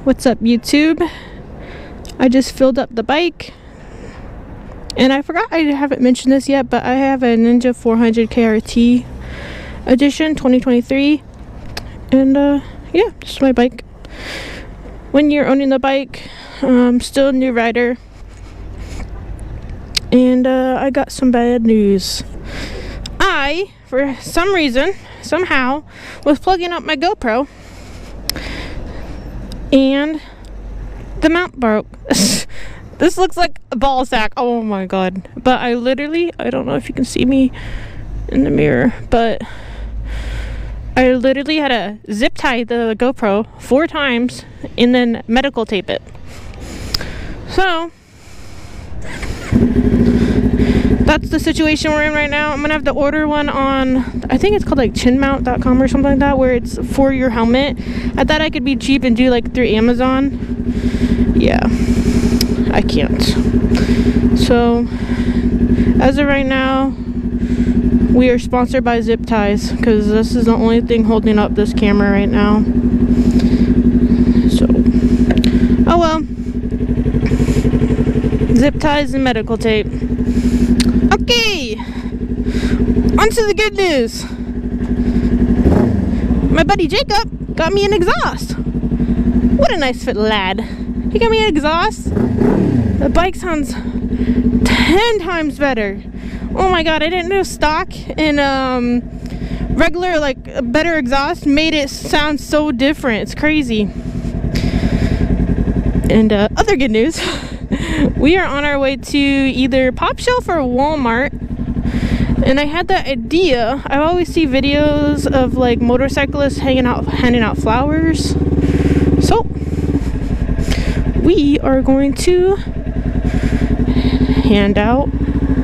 What's up, YouTube? I just filled up the bike, and I forgot I haven't mentioned this yet, but I have a Ninja 400 KRT edition 2023, and yeah, this is my bike. When you're owning the bike, still a new rider, and I got some bad news. I, for some reason, somehow, was plugging up my GoPro, and the mount broke. This looks like a ball sack. Oh my god. But I don't know if you can see me in the mirror, but I literally had to zip tie the GoPro 4 times and then medical tape it. So that's the situation we're in right now. I'm gonna have to order one on, I think it's called like chinmount.com or something like that, where it's for your helmet. I thought I could be cheap and do like through Amazon. Yeah, I can't. So as of right now, we are sponsored by zip ties, because this is the only thing holding up this camera right now. So, oh well. Zip ties and medical tape. Okay, on to the good news. My buddy Jacob got me an exhaust. What a nice fit lad. He got me an exhaust. The bike sounds 10 times better. Oh my god, I didn't know stock and regular, like, a better exhaust made it sound so different. It's crazy. And other good news. We are on our way to either Pop Shelf or Walmart, and I had that idea. I always see videos of like motorcyclists handing out flowers. So we are going to hand out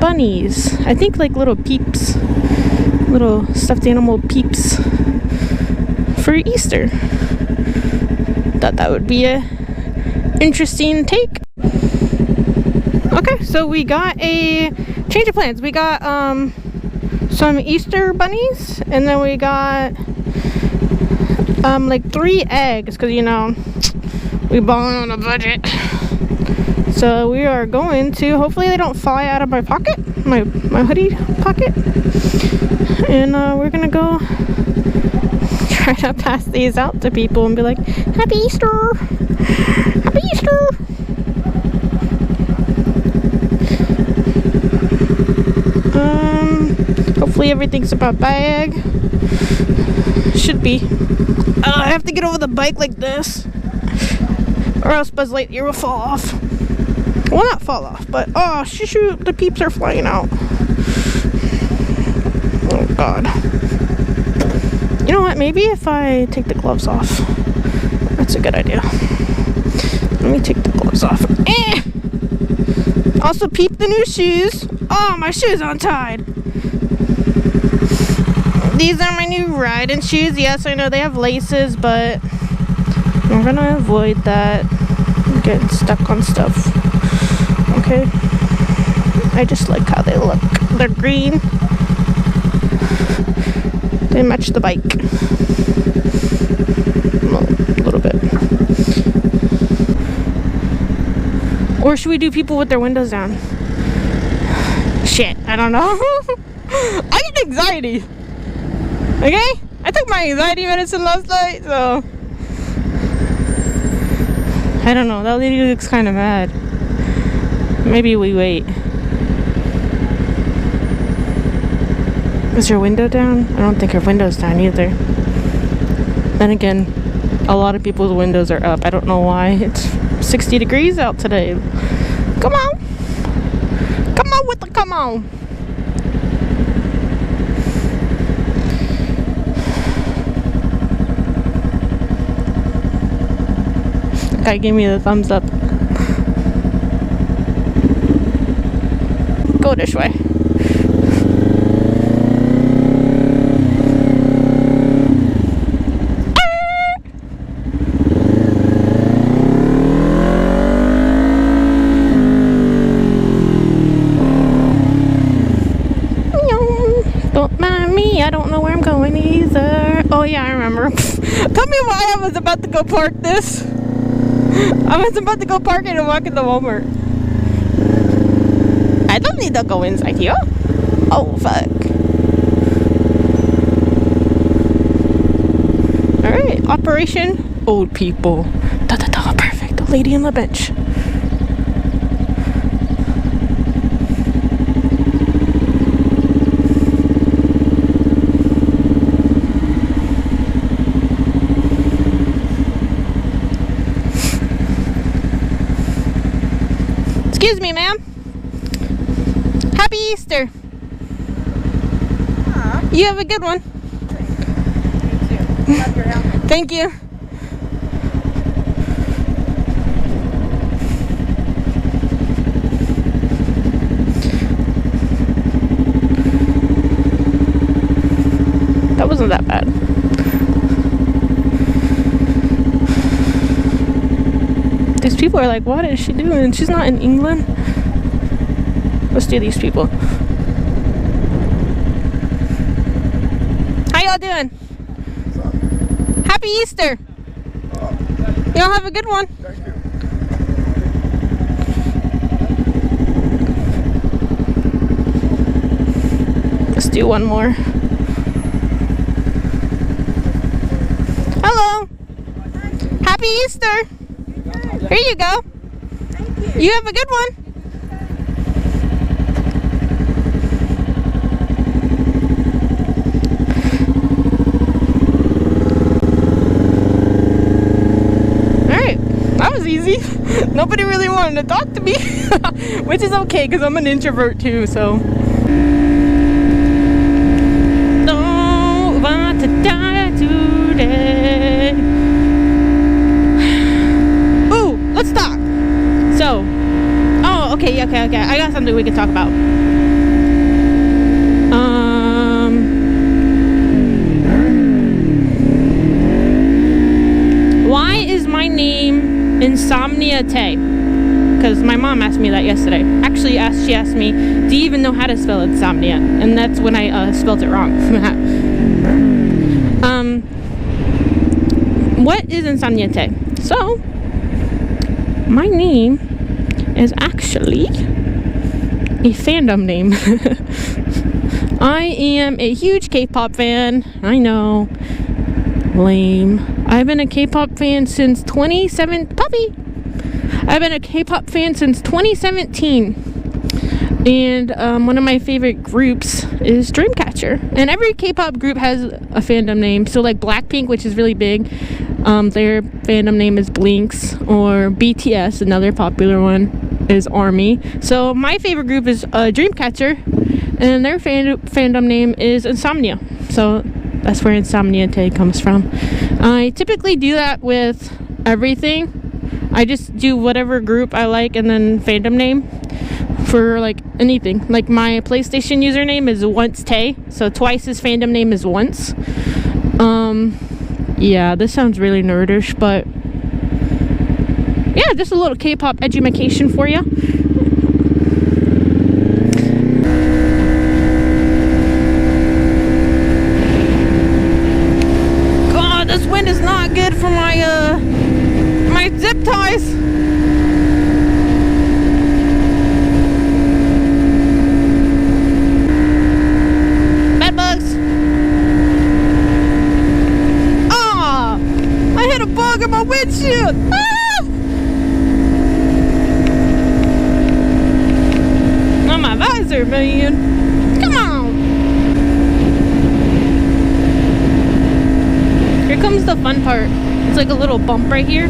bunnies. I think like little peeps, little stuffed animal peeps for Easter. Thought that would be a interesting take. Okay, so we got a change of plans. We got some Easter bunnies, and then we got like 3 eggs, because you know we balling on a budget. So we are going to, hopefully they don't fly out of my pocket, my hoodie pocket, and we're gonna go try to pass these out to people and be like, Happy Easter! Happy Easter! Hopefully everything's in my bag. Should be. I have to get over the bike like this, or else Buzz Lightyear will fall off. Well, not fall off, but oh shoot, the peeps are flying out. Oh god. You know what, maybe if I take the gloves off, that's a good idea. Let me take the gloves off. Also peep the new shoes. Oh, my shoes untied. These are my new riding shoes. Yes, I know they have laces, but I'm gonna avoid that. Getting stuck on stuff. Okay. I just like how they look. They're green. They match the bike. Well, a little bit. Or should we do people with their windows down? Shit, I don't know. I get anxiety. Okay? I took my anxiety medicine last night, so I don't know. That lady looks kind of mad. Maybe we wait. Is her window down? I don't think her window's down either. Then again, a lot of people's windows are up. I don't know why. It's 60 degrees out today. Come on. Come on with the come on. Guy gave me the thumbs up. Go this way. Don't mind me, I don't know where I'm going either. Oh yeah, I remember. Tell me why I was about to go park this. I was about to go park it and walk in the Walmart. I don't need to go inside here. Oh, fuck. Alright, Operation Old People. Da-da-da, perfect. The lady on the bench. Excuse me, ma'am. Happy Easter. You have a good one. You too. Love your helmet. Thank you. That wasn't that bad. These people are like, what is she doing? She's not in England. Let's do these people. How y'all doing? Happy Easter. Y'all have a good one. Thank you. Let's do one more. Hello. Happy Easter. Here you go. Thank you. You have a good one. Alright, that was easy. Nobody really wanted to talk to me, which is okay because I'm an introvert too, so. Don't want to die today. Let's talk. So, okay. I got something we can talk about. Why is my name Insomnia Tay? Because my mom asked me that yesterday. Actually, she asked me, do you even know how to spell insomnia? And that's when I spelled it wrong. What is Insomnia Tay? So, my name is actually a fandom name. I am a huge K-pop fan. I know. Lame. I've been a K-pop fan since 2017. And one of my favorite groups is Dreamcatcher. And every K-pop group has a fandom name. So like Blackpink, which is really big, their fandom name is Blinks. Or BTS, another popular one, is ARMY. So my favorite group is Dreamcatcher. And their fandom name is Insomnia. So that's where Insomnia Tay comes from. I typically do that with everything. I just do whatever group I like and then fandom name for like anything. Like my PlayStation username is Once Tay, so Twice's fandom name is Once. Yeah, this sounds really nerdish, but yeah, just a little K-pop education for you. God, this wind is not good for my my zip ties. Bed bugs. Ah! I hit a bug in my windshield. Ah! On my visor, man. Come on. Here comes the fun part. It's like a little bump right here.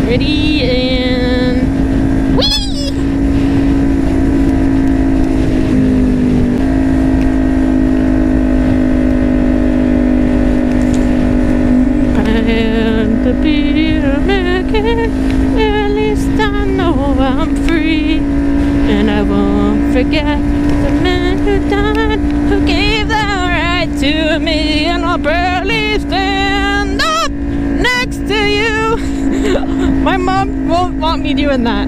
Ready, and whee! And to be American, at least I know I'm free. And I won't forget the man who died, who gave the right to me. And I'll barely stand up next to you. My mom won't want me doing that.